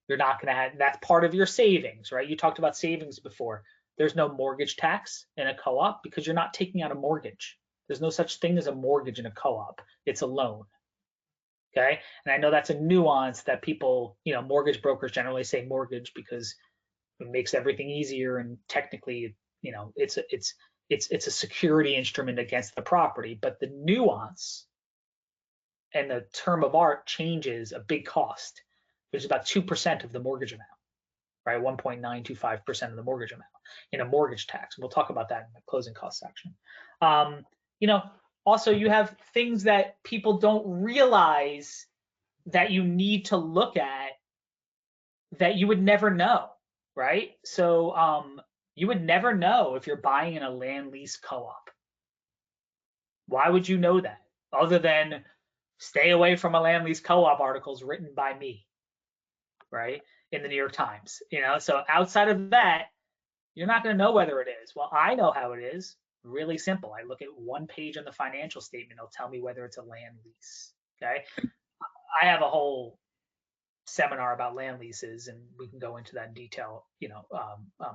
C: you're not going to have, that's part of your savings, right? You talked about savings before. There's no mortgage tax in a co-op because you're not taking out a mortgage. There's no such thing as a mortgage in a co-op. It's a loan. Okay, and I know that's a nuance that people, mortgage brokers generally say mortgage because it makes everything easier, and technically, it's a security instrument against the property. But the nuance and the term of art changes a big cost, which is about 2% of the mortgage amount, right? 1.925% of the mortgage amount in a mortgage tax. We'll talk about that in the closing cost section. Also, you have things that people don't realize that you need to look at that you would never know. Right? So you would never know if you're buying in a land lease co-op. Why would you know that? Other than stay away from a land lease co-op articles written by me, right? In the New York Times, so outside of that, you're not going to know whether it is. Well, I know how it is. Really simple. I look at one page on the financial statement. It'll tell me whether it's a land lease. Okay. I have a whole seminar about land leases, and we can go into that in detail,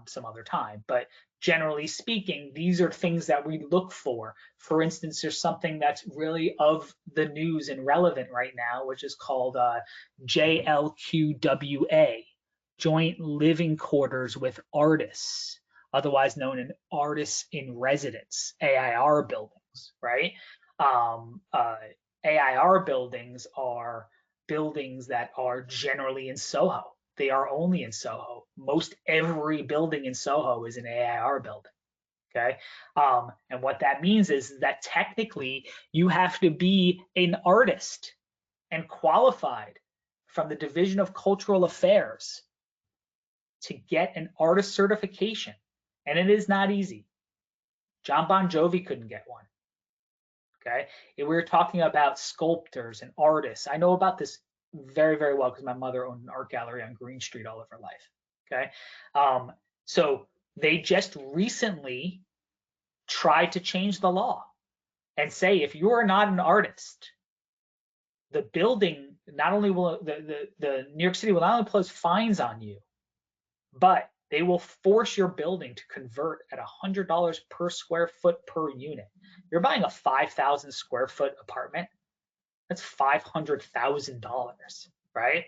C: some other time. But generally speaking, these are things that we look for. For instance, there's something that's really of the news and relevant right now, which is called JLQWA, Joint Living Quarters with Artists, otherwise known as Artists in Residence, AIR buildings, right? AIR buildings are buildings that are generally in Soho. They are only in Soho. Most every building in Soho is an AIR building. Okay. And what that means is that technically you have to be an artist and qualified from the Division of Cultural Affairs to get an artist certification. And it is not easy. John Bon Jovi couldn't get one. Okay. And we were talking about sculptors and artists. I know about this very, very well because my mother owned an art gallery on Green Street all of her life. Okay. So they just recently tried to change the law and say if you are not an artist, the building not only will the New York City will not only impose fines on you, but they will force your building to convert at $100 per square foot per unit. You're buying a 5,000 square foot apartment. That's $500,000, right?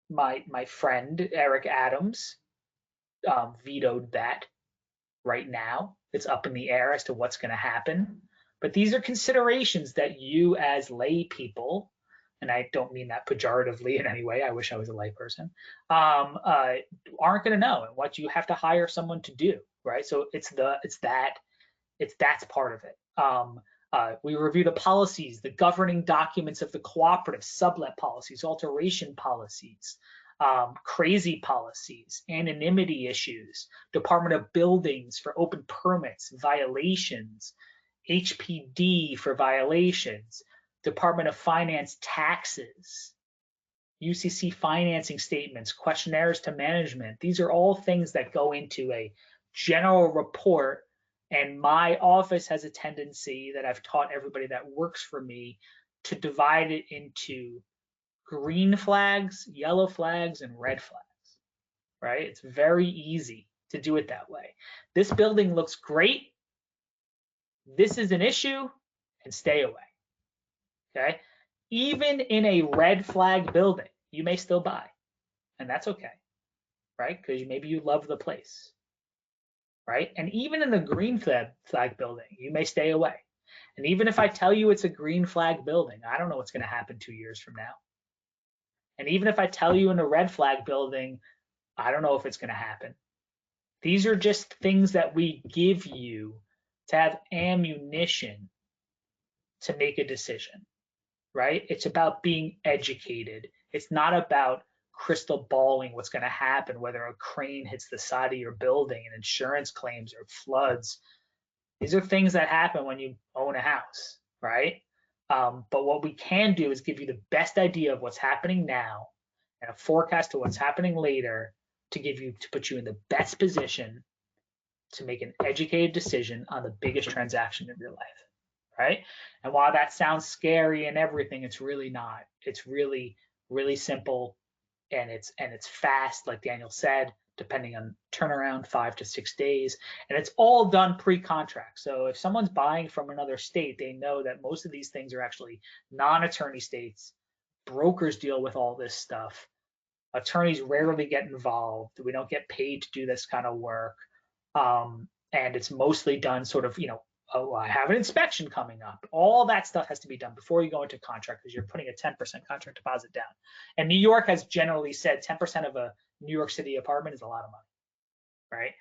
C: My friend Eric Adams vetoed that right now. It's up in the air as to what's going to happen. But these are considerations that you as lay people, and I don't mean that pejoratively in any way, I wish I was a layperson, aren't going to know, and what you have to hire someone to do, right? So that's part of it. We review the policies, the governing documents of the cooperative, sublet policies, alteration policies, crazy policies, anonymity issues, Department of Buildings for open permits, violations, HPD for violations, Department of Finance taxes, UCC financing statements, questionnaires to management. These are all things that go into a general report. And my office has a tendency that I've taught everybody that works for me to divide it into green flags, yellow flags, and red flags, right? It's very easy to do it that way. This building looks great. This is an issue, and stay away, okay? Even in a red flag building, you may still buy, and that's okay, right? Because maybe you love the place. Right? And even in the green flag building, you may stay away. And even if I tell you it's a green flag building, I don't know what's going to happen 2 years from now. And even if I tell you in a red flag building, I don't know if it's going to happen. These are just things that we give you to have ammunition to make a decision, right? It's about being educated. It's not about crystal balling what's going to happen, whether a crane hits the side of your building and insurance claims or floods. These are things that happen when you own a house, right? But what we can do is give you the best idea of what's happening now and a forecast of what's happening later to put you in the best position to make an educated decision on the biggest transaction of your life, right? And while that sounds scary and everything, it's really not. It's really, really simple, and it's fast, like Daniel said, depending on turnaround, 5 to 6 days, and it's all done pre-contract. So if someone's buying from another state, they know that most of these things are actually non-attorney states. Brokers deal with all this stuff. Attorneys rarely get involved. We don't get paid to do this kind of work. And it's mostly done sort of, oh, I have an inspection coming up. All that stuff has to be done before you go into contract because you're putting a 10% contract deposit down. And New York has generally said 10% of a New York City apartment is a lot of money, right?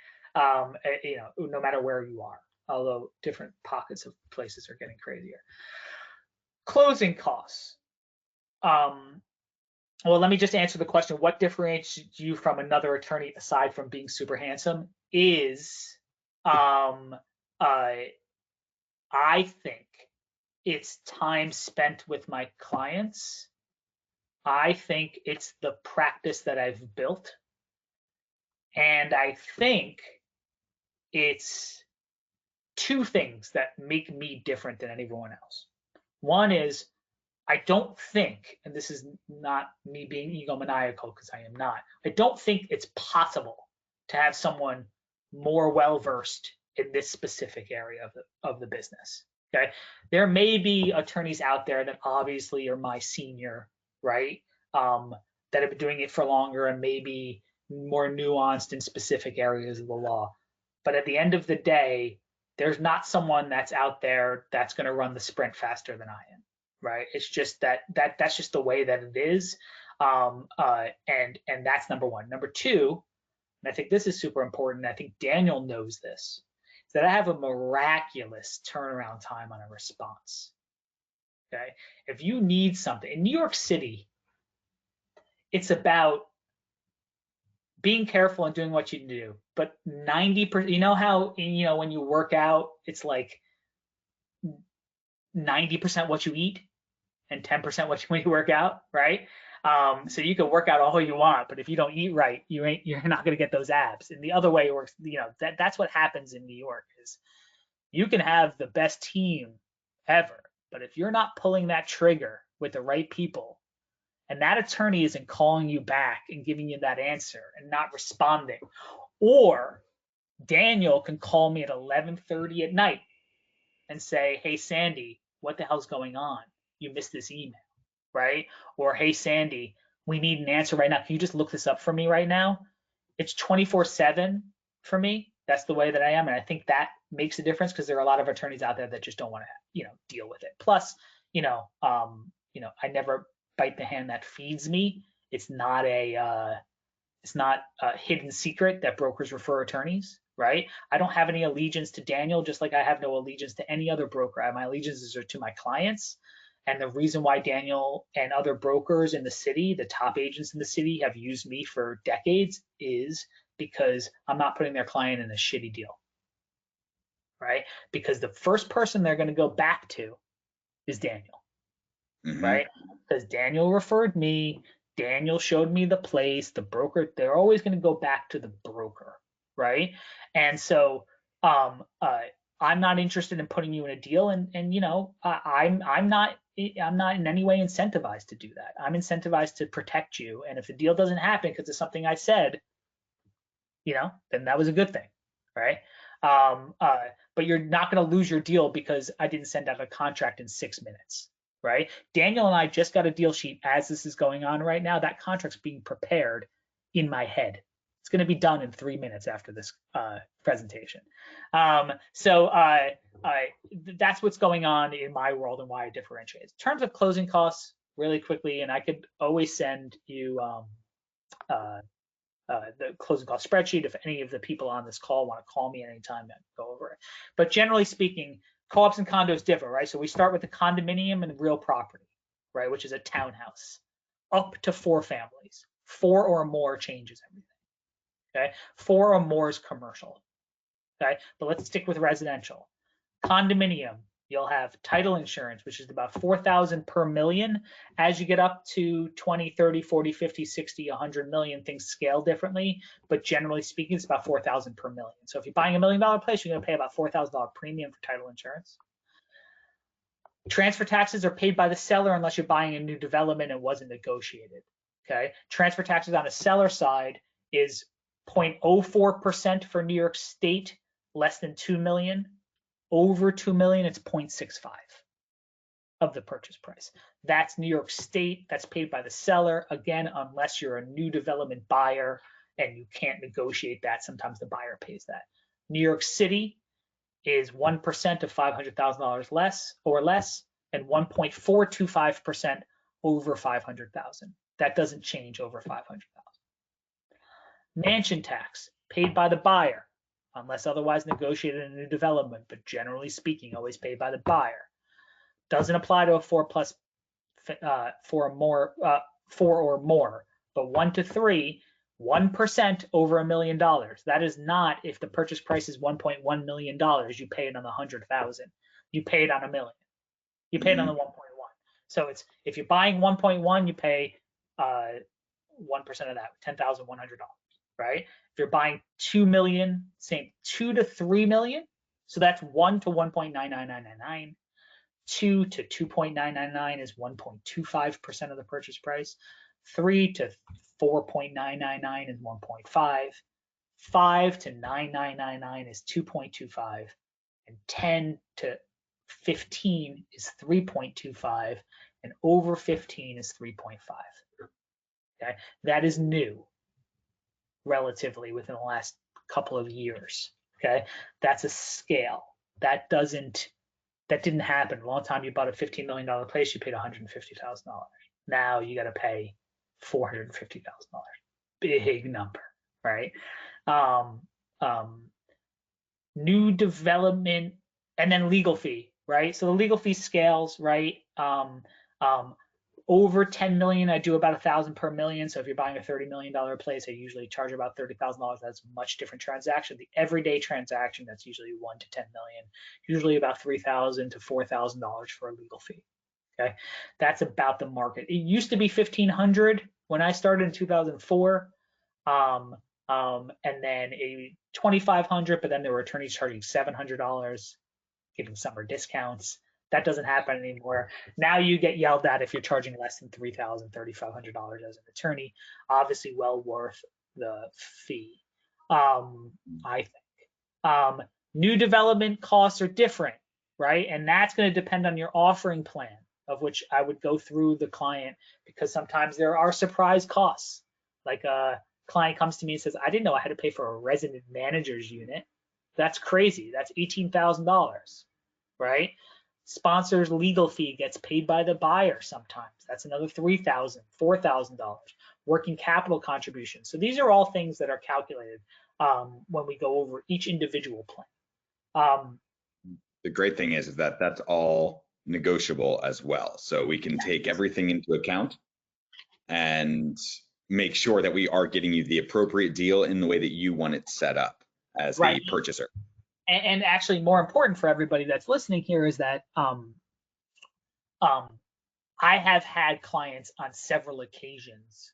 C: No matter where you are, although different pockets of places are getting crazier. Closing costs. Well, let me just answer the question. What differentiates you from another attorney aside from being super handsome is, I think it's time spent with my clients. I think it's the practice that I've built. And I think it's two things that make me different than anyone else. One is, I don't think, and this is not me being egomaniacal because I am not, I don't think it's possible to have someone more well-versed in this specific area of the business, okay? There may be attorneys out there that obviously are my senior, right? That have been doing it for longer and maybe more nuanced in specific areas of the law. But at the end of the day, there's not someone that's out there that's going to run the sprint faster than I am. Right. It's just that's just the way that it is. And that's number one. Number two, and I think this is super important, I think Daniel knows this, is that I have a miraculous turnaround time on a response. Okay. If you need something in New York City, it's about being careful and doing what you do. But 90%, you know how, when you work out, it's like 90% what you eat and 10% when you work out, right? So you can work out all you want, but if you don't eat right, you're not going to get those abs. And the other way it works, that's what happens in New York is you can have the best team ever, but if you're not pulling that trigger with the right people, and that attorney isn't calling you back and giving you that answer and not responding, or Daniel can call me at 11:30 at night and say, hey, Sandy, what the hell's going on? You missed this email, right? Or, hey, Sandy, we need an answer right now. Can you just look this up for me right now? It's 24/7 for me. That's the way that I am. And I think that makes a difference because there are a lot of attorneys out there that just don't want to, deal with it. Plus, I never bite the hand that feeds me. It's not a hidden secret that brokers refer attorneys, right? I don't have any allegiance to Daniel, just like I have no allegiance to any other broker. My allegiances are to my clients. And the reason why Daniel and other brokers in the city, the top agents in the city, have used me for decades is because I'm not putting their client in a shitty deal, right? Because the first person they're going to go back to is Daniel, right? Because Daniel referred me, Daniel showed me the place, the broker, they're always going to go back to the broker, right? And so I'm not interested in putting you in a deal, and I'm not in any way incentivized to do that. I'm incentivized to protect you, and if the deal doesn't happen because of something I said, then that was a good thing, right? But you're not going to lose your deal because I didn't send out a contract in 6 minutes, right? Daniel and I just got a deal sheet as this is going on right now. That contract's being prepared in my head. It's going to be done in 3 minutes after this presentation. So that's what's going on in my world and why I differentiate. In terms of closing costs, really quickly, and I could always send you the closing cost spreadsheet. If any of the people on this call want to call me anytime, I can go over it. But generally speaking, co-ops and condos differ, right? So we start with the condominium and real property, right, which is a townhouse, up to 4 families. 4 or more changes everything. Okay, 4 or more is commercial. Okay, but let's stick with residential. Condominium, you'll have title insurance, which is about $4,000 per million. As you get up to 20, 30, 40, 50, 60, 100 million, things scale differently, but generally speaking, it's about $4,000 per million. So if you're buying $1 million place, you're going to pay about $4,000 premium for title insurance. Transfer taxes are paid by the seller unless you're buying a new development and wasn't negotiated. Okay, transfer taxes on the seller side is 0.04% for New York State, less than 2 million. Over 2 million, it's 0.65 of the purchase price. That's New York State. That's paid by the seller. Again, unless you're a new development buyer and you can't negotiate that, sometimes the buyer pays that. New York City is 1% of $500,000 less or less, and 1.425% over 500,000. That doesn't change over 500,000. Mansion tax paid by the buyer, unless otherwise negotiated in a new development, but generally speaking, always paid by the buyer. Doesn't apply to a 4 or more, but 1 to 3, 1% over $1 million. That is not if the purchase price is $1.1 million, you pay it on the 100,000. You pay it on $1 million. You pay it on the 1.1. So it's if you're buying 1.1, you pay 1% of that, $10,100. Right? If you're buying 2 million, same 2 to 3 million. So that's 1 to 1.99999. 2 to 2.999 is 1.25% of the purchase price. 3 to 4.999 is 1.5. 5 to 9999 is 2.25. And 10 to 15 is 3.25. And over 15 is 3.5. Okay, that is new. Relatively within the last couple of years. Okay, that's a scale that didn't happen a long time. You bought a $15 million place, you paid $150,000. Now you got to pay $450,000. Big number, right? New development and then legal fee, right? So the legal fee scales, right? Over 10 million, I do about 1,000 per million. So if you're buying a $30 million place, I usually charge about $30,000. That's a much different transaction. The everyday transaction, that's usually 1 to 10 million, usually about $3,000 to $4,000 for a legal fee. Okay, that's about the market. It used to be 1,500 when I started in 2004, and then 2,500. But then there were attorneys charging $700, giving summer discounts. That doesn't happen anymore. Now you get yelled at if you're charging less than $3,000, $3,500 as an attorney. Obviously, well worth the fee, I think. New development costs are different, right? And that's going to depend on your offering plan, of which I would go through the client, because sometimes there are surprise costs. Like a client comes to me and says, I didn't know I had to pay for a resident manager's unit. That's crazy. That's $18,000, right? Sponsor's legal fee gets paid by the buyer sometimes. That's another $3,000, $4,000. Working capital contributions. So these are all things that are calculated when we go over each individual plan.
A: The great thing is that that's all negotiable as well. So we can take everything into account and make sure that we are getting you the appropriate deal in the way that you want it set up as the purchaser.
C: And actually, more important for everybody that's listening here is that I have had clients on several occasions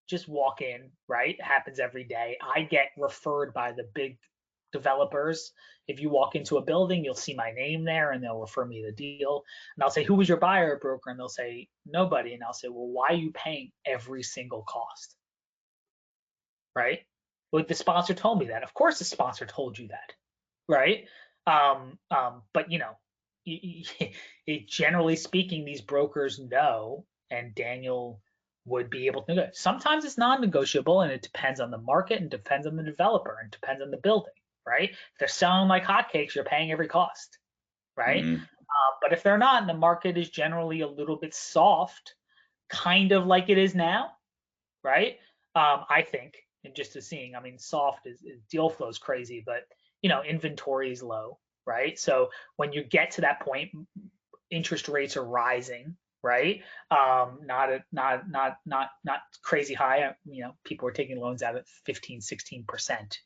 C: just walk in, right? It happens every day. I get referred by the big developers. If you walk into a building, you'll see my name there and they'll refer me the deal. And I'll say, who was your buyer or broker? And they'll say, nobody. And I'll say, well, why are you paying every single cost? Right? Well, the sponsor told me that. Of course the sponsor told you that. Right? But you know, generally speaking, these brokers know, and Daniel would be able to negotiate. Sometimes it's non-negotiable, and it depends on the market and depends on the developer and depends on the building, right? If they're selling like hotcakes, you're paying every cost, right? Mm-hmm. But if they're not, and the market is generally a little bit soft, kind of like it is now, right? I think and just as seeing, I mean, soft is deal flow is crazy, but inventory is low, right? So when you get to that point, interest rates are rising, right? Not crazy high. People are taking loans out at 15, 16%,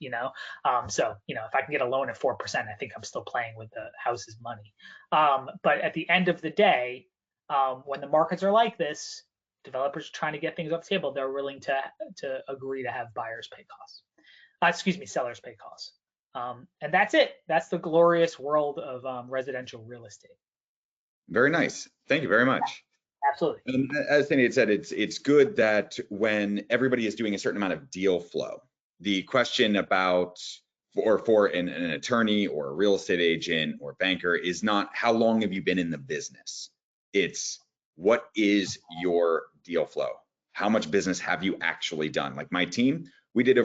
C: so, if I can get a loan at 4%, I think I'm still playing with the house's money. But at the end of the day, when the markets are like this, developers are trying to get things off the table. They're willing to agree to have buyers pay costs. Sellers pay costs. And that's it. That's the glorious world of residential real estate.
A: Very nice. Thank you very much.
C: Absolutely.
A: And as Danny had said, it's good that when everybody is doing a certain amount of deal flow, the question about for an attorney or a real estate agent or banker is not how long have you been in the business? It's what is your deal flow? How much business have you actually done? Like my team, we did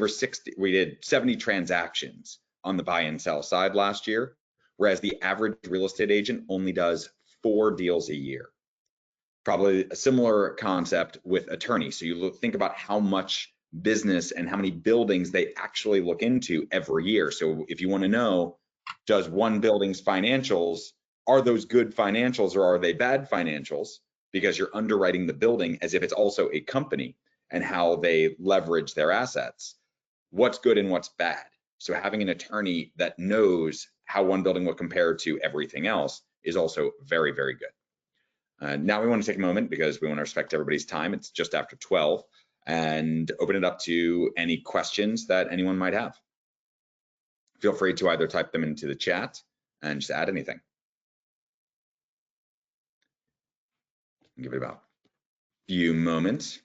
A: 70 transactions on the buy and sell side last year, whereas the average real estate agent only does 4 deals a year. Probably a similar concept with attorneys. So you think about how much business and how many buildings they actually look into every year. So if you want to know, does one building's financials, are those good financials or are they bad financials? Because you're underwriting the building as if it's also a company and how they leverage their assets. What's good and what's bad. So having an attorney that knows how one building will compare to everything else is also very, very good. Now we want to take a moment because we want to respect everybody's time. It's just after 12 and open it up to any questions that anyone might have. Feel free to either type them into the chat and just add anything. Give it about a few moments.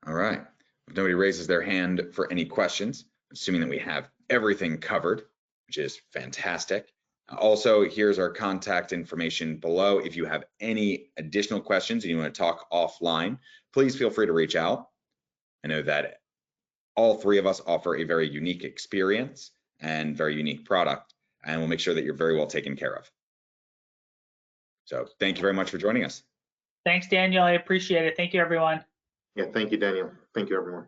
A: All right. If nobody raises their hand for any questions, assuming that we have everything covered, which is fantastic. Also, here's our contact information below. If you have any additional questions and you want to talk offline, please feel free to reach out. I know that all 3 of us offer a very unique experience and very unique product, and we'll make sure that you're very well taken care of. So thank you very much for joining us.
C: Thanks, Daniel. I appreciate it. Thank you, everyone.
B: Yeah, thank you, Daniel. Thank you, everyone.